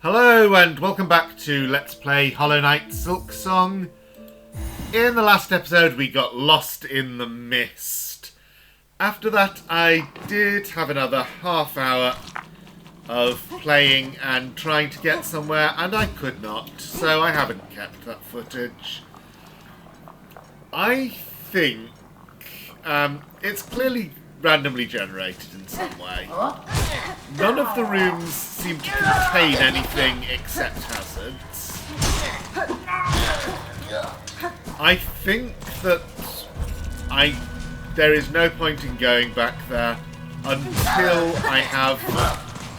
Hello and welcome back to Let's Play Hollow Knight Silksong. In the last episode we got lost in the mist. After that I did have another half hour of playing and trying to get somewhere, and I could not, so I haven't kept that footage. I think it's clearly randomly generated in some way. None of the rooms seem to contain anything except hazards. I think that there is no point in going back there until I have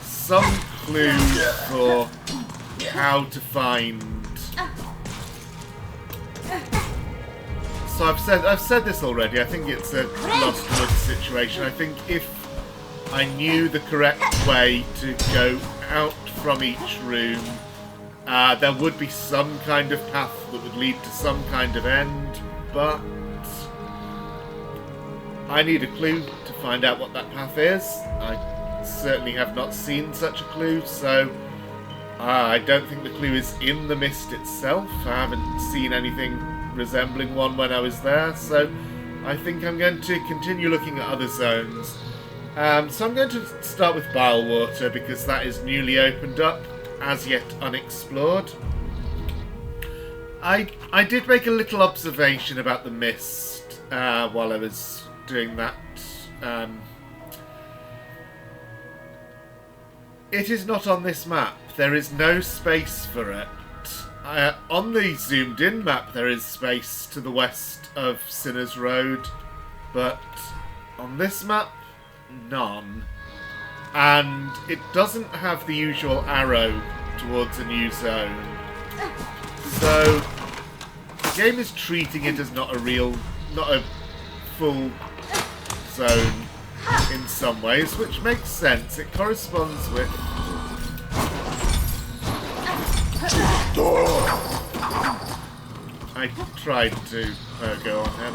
some clue for how to find. So I've said this already. I think it's a Lost Woods situation. I think if I knew the correct way to go out from each room, there would be some kind of path that would lead to some kind of end, but I need a clue to find out what that path is. I certainly have not seen such a clue, so I don't think the clue is in the mist itself. I haven't seen anything resembling one when I was there, so I think I'm going to continue looking at other zones. So I'm going to start with Bilewater because that is newly opened up, as yet unexplored. I did make a little observation about the mist while I was doing that. It is not on this map. There is no space for it. On the zoomed-in map there is space to the west of Sinner's Road, but on this map, none. And it doesn't have the usual arrow towards a new zone. So the game is treating it as not a full zone in some ways, which makes sense. It corresponds with I tried to go on him.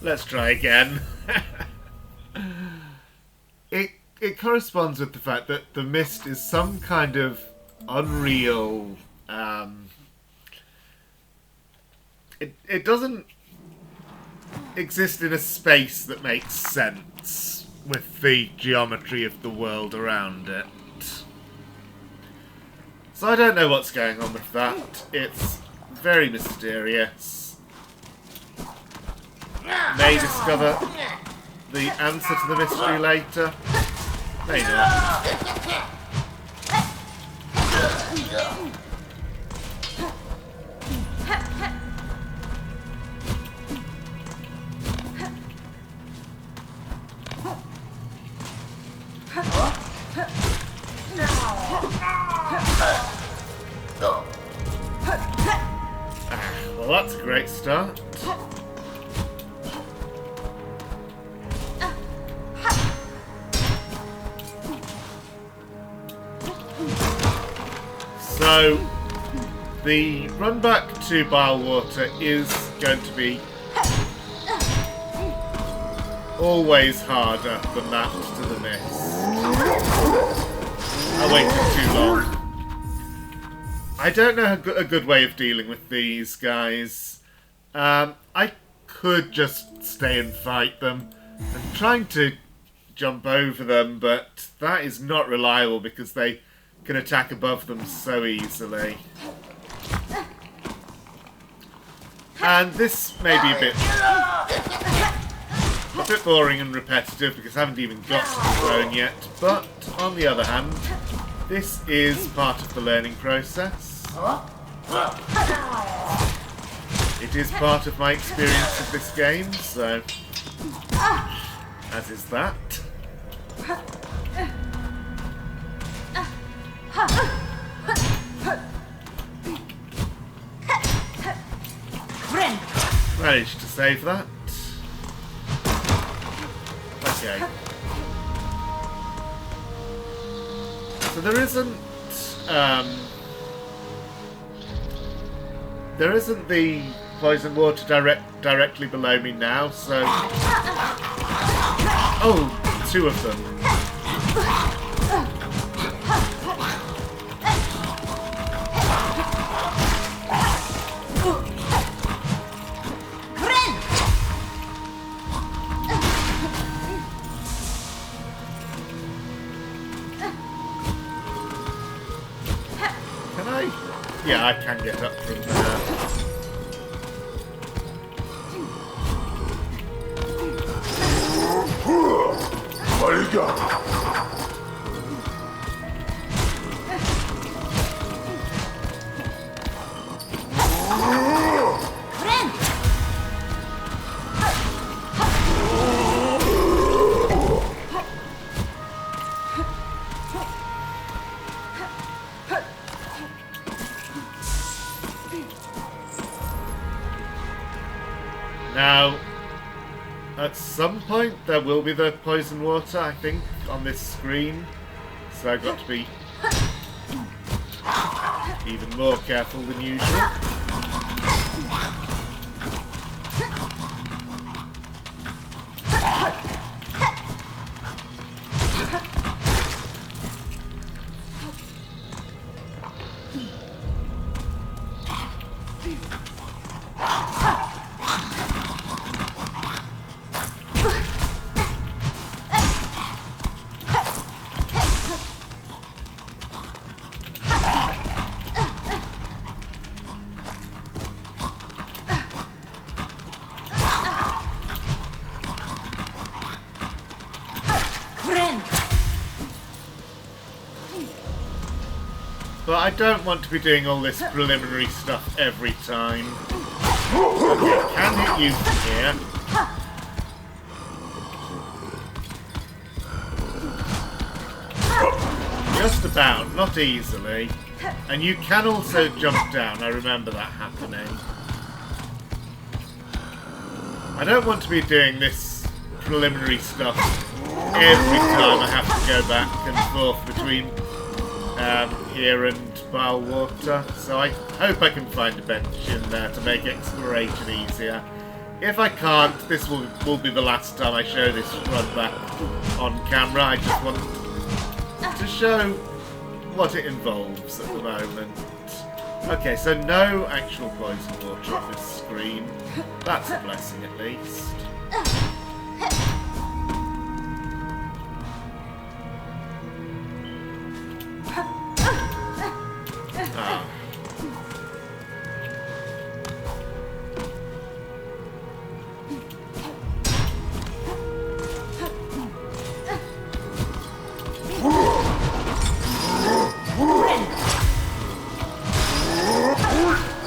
Let's try again. It corresponds with the fact that the mist is some kind of unreal. It doesn't exist in a space that makes sense with the geometry of the world around it. So I don't know what's going on with that. It's very mysterious. May discover the answer to the mystery later. May not. Well, that's a great start. So, the run back to Bilewater is going to be always harder than that to the mist. I waited too long. I don't know a good way of dealing with these guys. I could just stay and fight them. I'm trying to jump over them, but that is not reliable because they can attack above them so easily. And this may be a bit boring and repetitive because I haven't even got to the zone yet, but on the other hand, this is part of the learning process. It is part of my experience of this game, so as is that. Managed to save that. Okay. So there isn't the poison water directly below me now, so... Oh, two of them. Can I? Yeah, I can get up from there. What do you got? Now, at some point there will be the poison water, I think, on this screen. So I've got to be even more careful than usual. But I don't want to be doing all this preliminary stuff every time. Okay, can hit you from here. Just about, not easily. And you can also jump down, I remember that happening. I don't want to be doing this preliminary stuff every time I have to go back and forth between here and Bilewater, so I hope I can find a bench in there to make exploration easier. If I can't, this will be the last time I show this run back on camera. I just want to show what it involves at the moment. Okay, so no actual poison water on this screen. That's a blessing at least.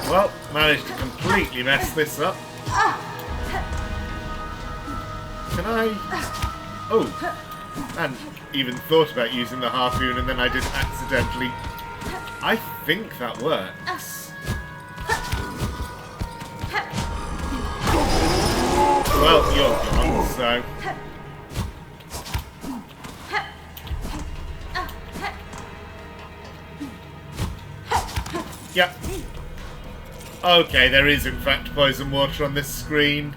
Well, managed to completely mess this up. Can I? Oh, and even thought about using the harpoon and then I did accidentally. I think that works. Well, you're gone, so. Yep. Okay, there is in fact poison water on this screen.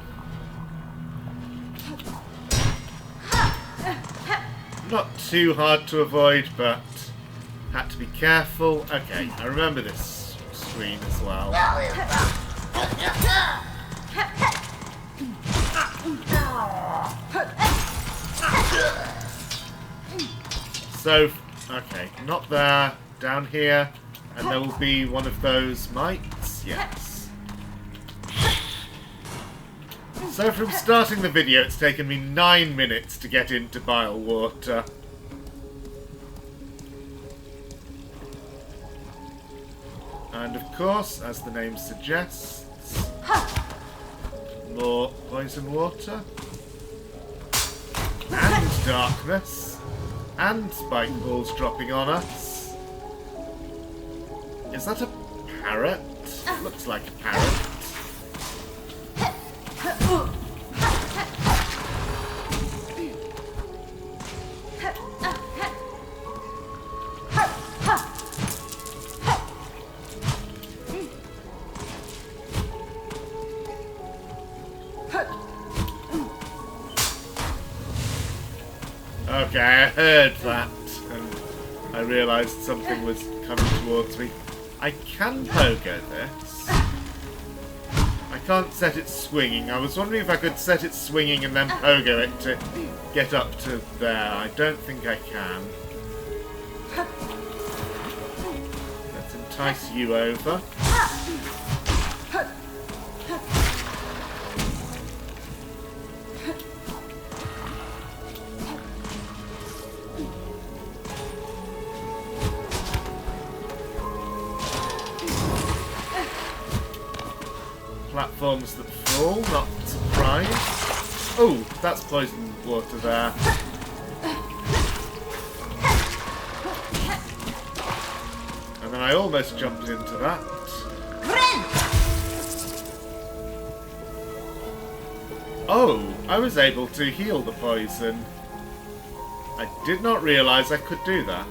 Not too hard to avoid, but had to be careful. Okay, I remember this screen as well. So, okay, not there, down here. And there will be one of those mites? Yes. So from starting the video, it's taken me 9 minutes to get into Bilewater. And of course, as the name suggests, more poison water. And darkness. And spike balls dropping on us. Is that a parrot? Looks like a parrot. Okay, I heard that, and I realised something was coming towards me. I can pogo this. I can't set it swinging. I was wondering if I could set it swinging and then pogo it to get up to there. I don't think I can. Let's entice you over. Platforms that fall, not surprised. Oh, that's poisoned water there. And then I almost jumped into that. Oh, I was able to heal the poison. I did not realise I could do that.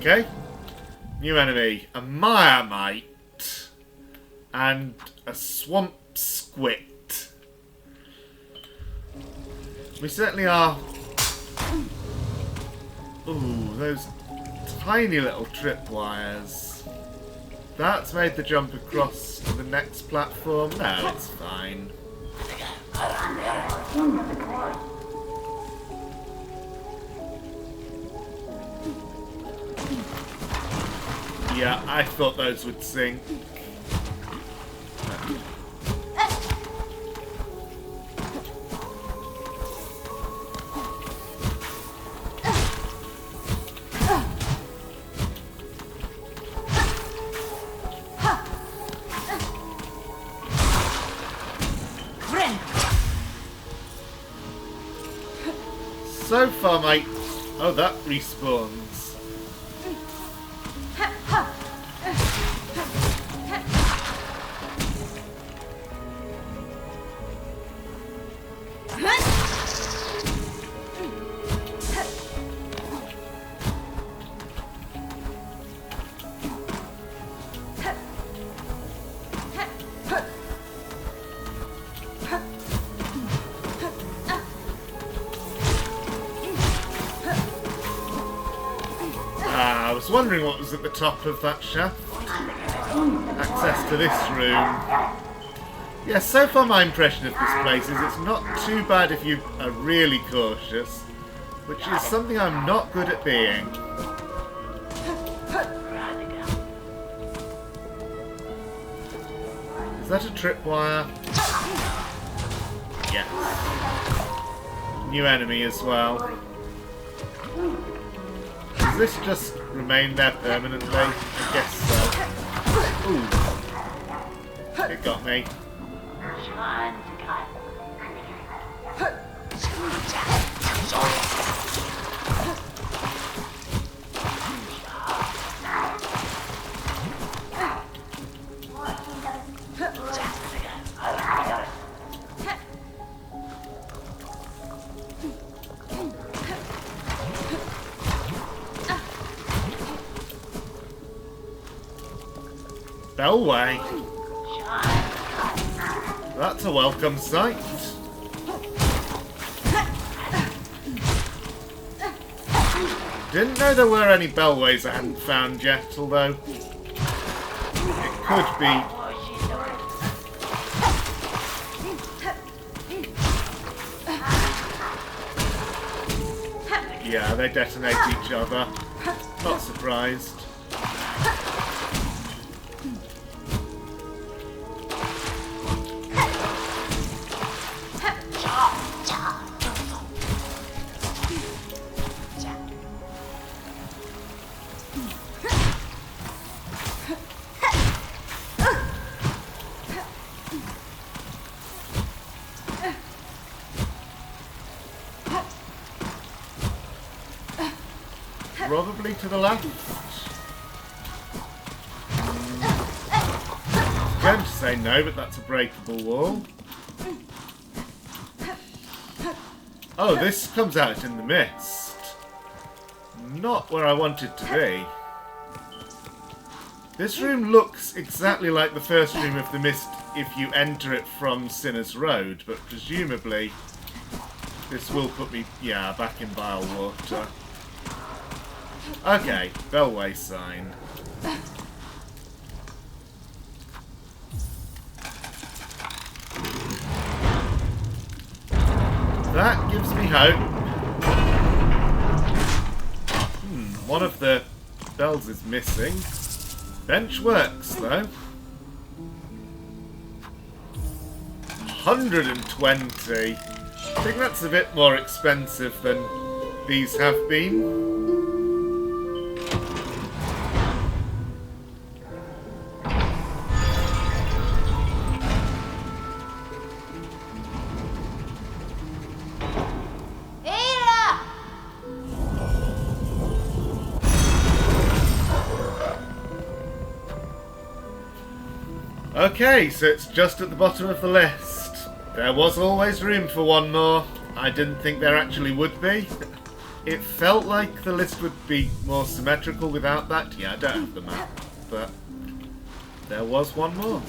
Okay. New enemy. A Mire-mite. And a Swamp Squit. We certainly are... Ooh, those tiny little tripwires. That's made the jump across to the next platform. No, it's fine. Yeah, I thought those would sink. So far, mate. Oh, that respawns. I was wondering what was at the top of that shaft. Access to this room. Yes, so far my impression of this place is it's not too bad if you are really cautious, which is something I'm not good at being. Is that a tripwire? Yes. New enemy as well. Does this just remain there permanently? I guess so. Ooh. It got me. Bellway. That's a welcome sight. Didn't know there were any bellways I hadn't found yet, although it could be. Yeah, they detonate each other. Not surprised. Probably to the left. I'm going to say no, but that's a breakable wall. Oh, this comes out in the mist. not where I want it to be. This room looks exactly like the first room of the mist if you enter it from Sinner's Road, but presumably this will put me, yeah, back in Bilewater. Okay, Bellway sign. That gives me hope. One of the bells is missing. Bench works, though. 120. I think that's a bit more expensive than these have been. Okay, so it's just at the bottom of the list. There was always room for one more. I didn't think there actually would be. It felt like the list would be more symmetrical without that. Yeah, I don't have the map, but there was one more.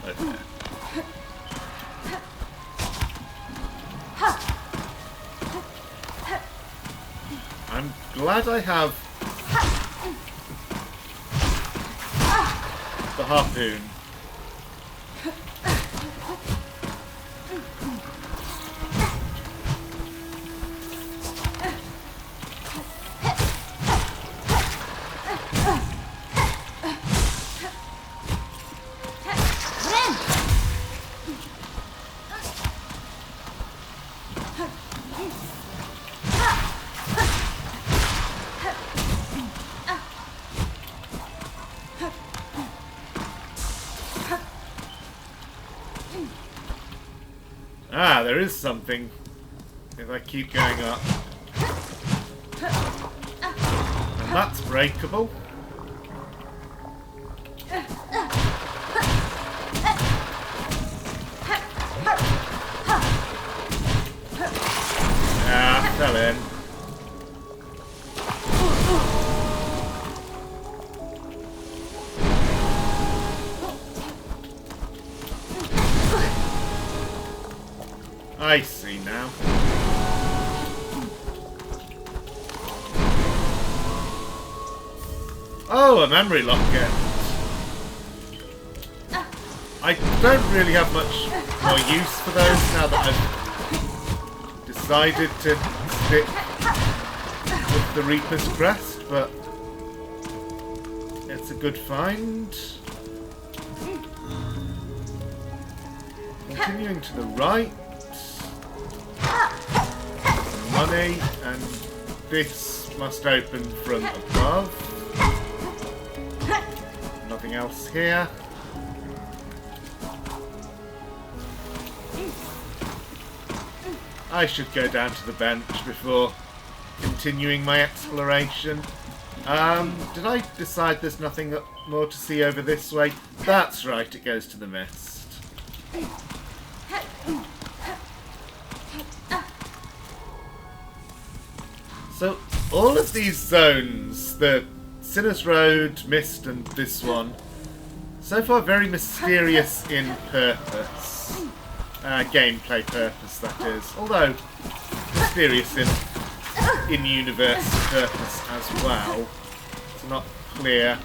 Okay. I'm glad I have the harpoon. Ah, there is something if I keep going up. And that's breakable. Ah, fell in. I see now. Oh, a memory locket. I don't really have much more use for those now that I've decided to stick with the Reaper's Crest, but it's a good find. Continuing to the right. Money, and this must open from above. Nothing else here. I should go down to the bench before continuing my exploration. Did I decide there's nothing more to see over this way? That's right, it goes to the mist. So, all of these zones, the Sinner's Road, Mist, and this one, so far very mysterious in purpose. Gameplay purpose, that is. Although, mysterious in universe purpose as well. It's not clear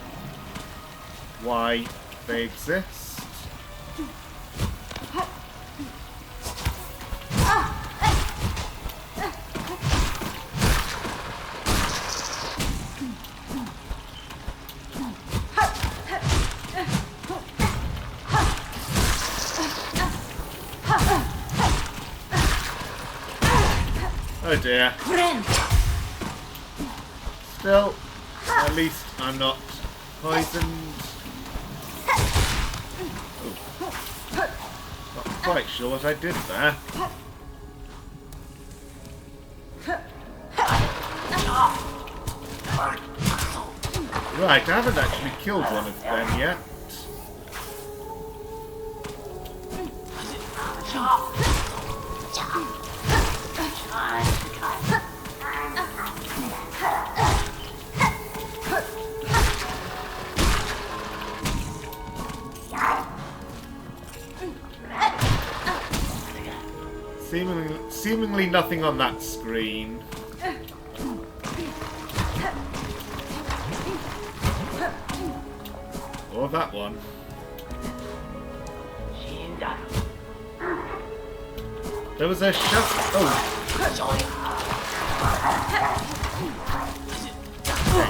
why they exist. Oh dear. Still, at least I'm not poisoned. Ooh. Not quite sure what I did there. Right, I haven't actually killed one of them yet. Seemingly nothing on that screen. Or that one. There was a shot. Oh.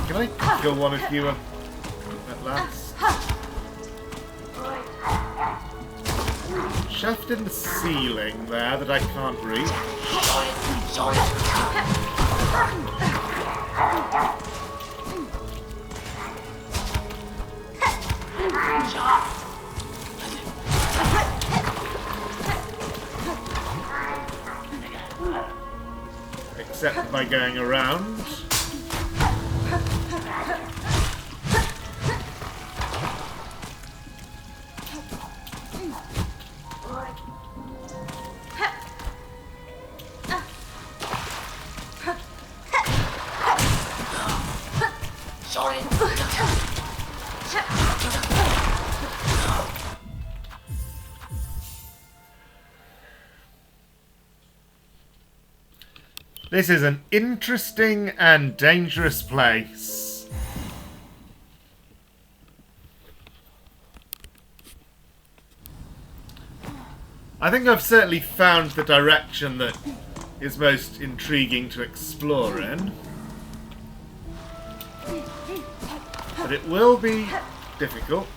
Okay, can I kill one of you at last? Shaft in the ceiling there that I can't reach. Except by going around. This is an interesting and dangerous place. I think I've certainly found the direction that is most intriguing to explore in. But it will be difficult.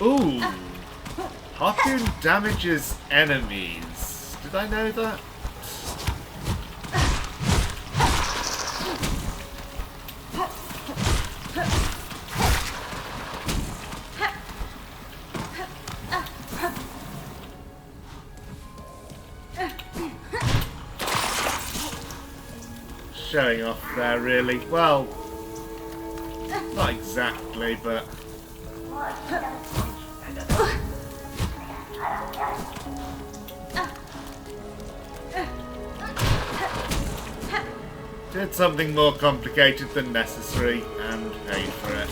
Ooh! Harpoon damages enemies. Did I know that? Showing off there, really. Well, not exactly, but... did something more complicated than necessary and paid for it.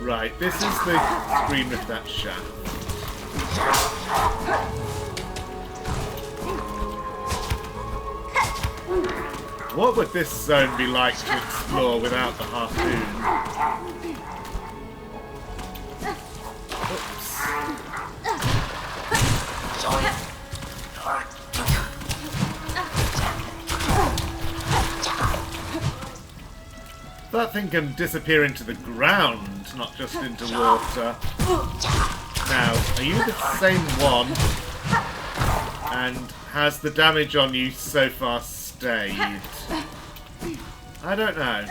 Right, this is the screen with that shaft. What would this zone be like to explore without the harpoon? Oops. That thing can disappear into the ground, not just into water. Now, are you the same one? And has the damage on you so far stayed? I don't know.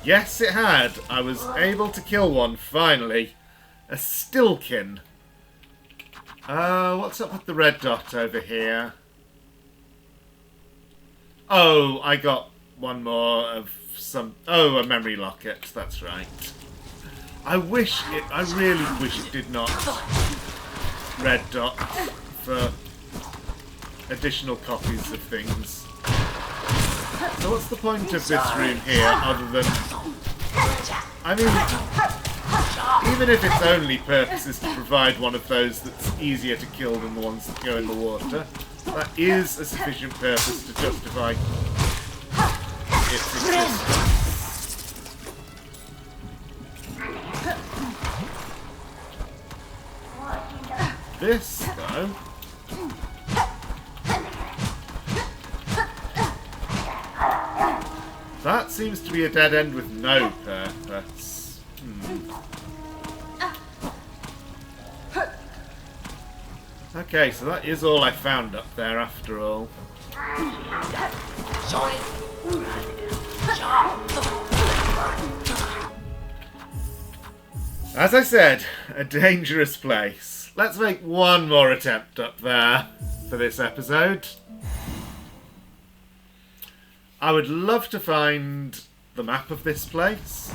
Yes, it had. I was able to kill one, finally. A Stilkin. What's up with the red dot over here? Oh, I got one more of some... oh, a memory locket. That's right. I really wish it did not red dot for additional copies of things. So what's the point of this room here, other than... I mean, even if its only purpose is to provide one of those that's easier to kill than the ones that go in the water, that is a sufficient purpose to justify its existence. This, though... that seems to be a dead end with no purpose. Okay, so that is all I found up there after all. As I said, a dangerous place. Let's make one more attempt up there for this episode. I would love to find the map of this place.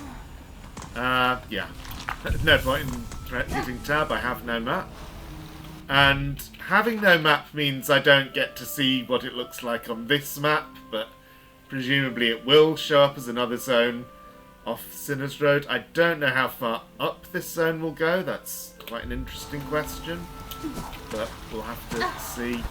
Yeah. No point in using tab, I have no map. And having no map means I don't get to see what it looks like on this map, but presumably it will show up as another zone off Sinners Road. I don't know how far up this zone will go. That's quite an interesting question, but we'll have to see.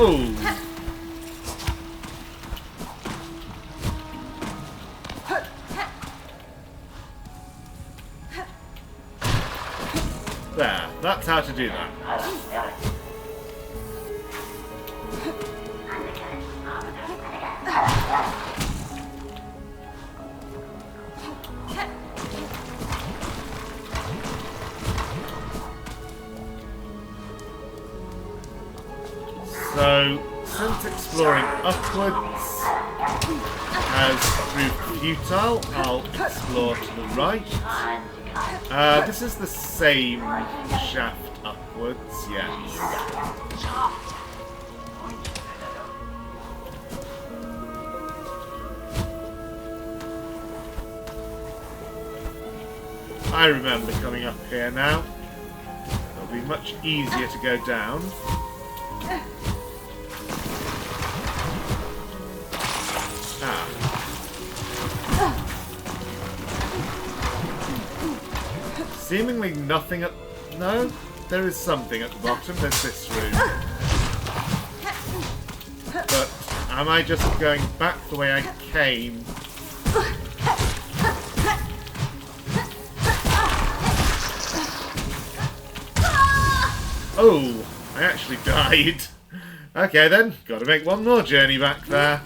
Oh! There, that's how to do that. So, since exploring upwards has proved futile, I'll explore to the right. This is the same shaft upwards, yes. I remember coming up here now. It'll be much easier to go down. Seemingly nothing at... No, there is something at the bottom. There's this room. But am I just going back the way I came? Oh, I actually died. Okay then, gotta make one more journey back there.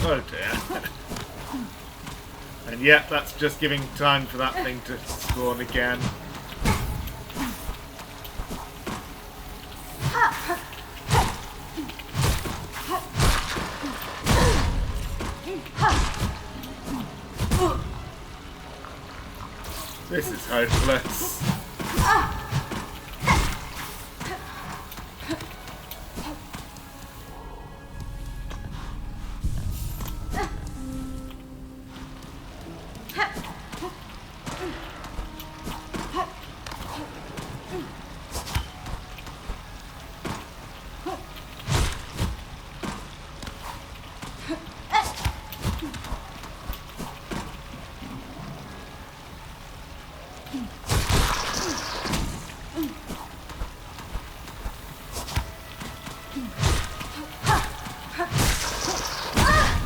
Oh dear. And yet, that's just giving time for that thing to spawn again. This is hopeless.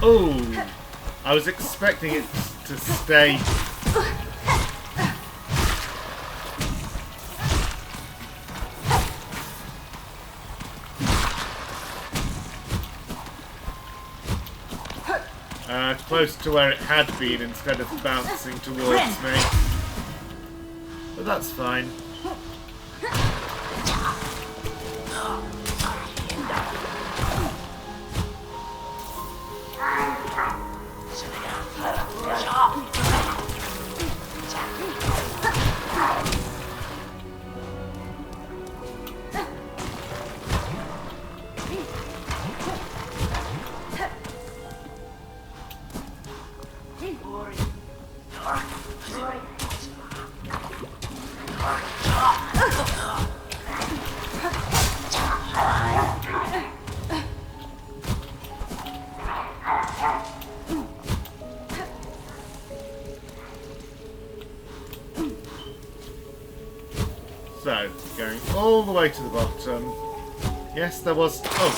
Oh, I was expecting it to stay. Close to where it had been instead of bouncing towards me. But that's fine. So, going all the way to the bottom. Yes, there was... Oh!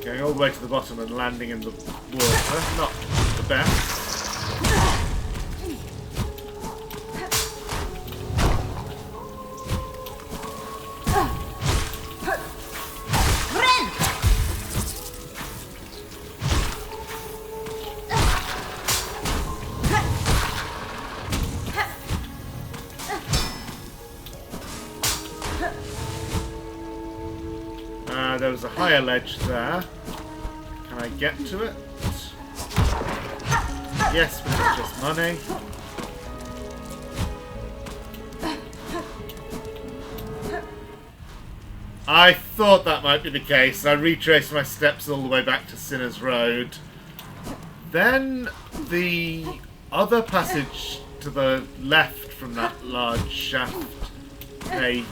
Going all the way to the bottom and landing in the water. Not the best. There was a higher ledge there. Can I get to it? Yes, but it's just money. I thought that might be the case. I retraced my steps all the way back to Sinner's Road. Then the other passage to the left from that large shaft may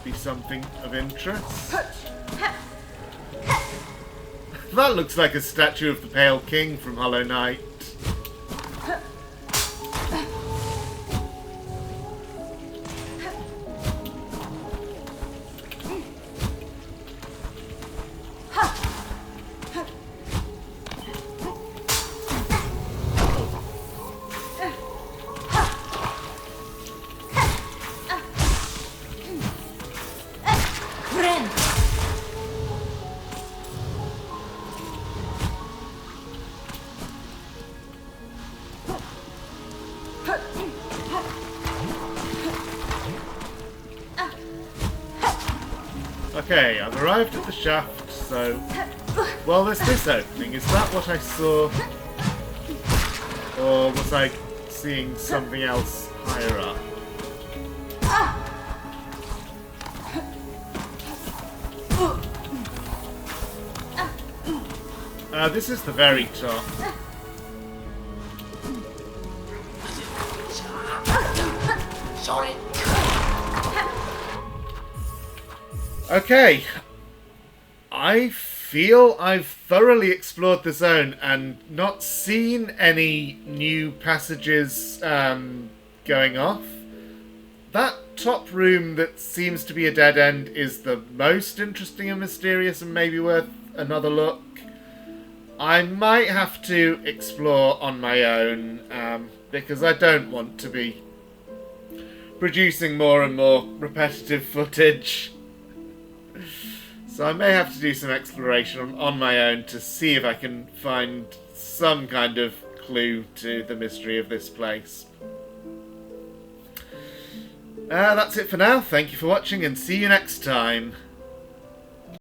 be something of interest. That looks like a statue of the Pale King from Hollow Knight. Okay, I've arrived at the shaft, so... Well, there's this opening. Is that what I saw? Or was I seeing something else higher up? This is the very top. Sorry. Okay, I feel I've thoroughly explored the zone and not seen any new passages going off. That top room that seems to be a dead end is the most interesting and mysterious and maybe worth another look. I might have to explore on my own because I don't want to be producing more and more repetitive footage. So I may have to do some exploration on my own to see if I can find some kind of clue to the mystery of this place. That's it for now. Thank you for watching and see you next time.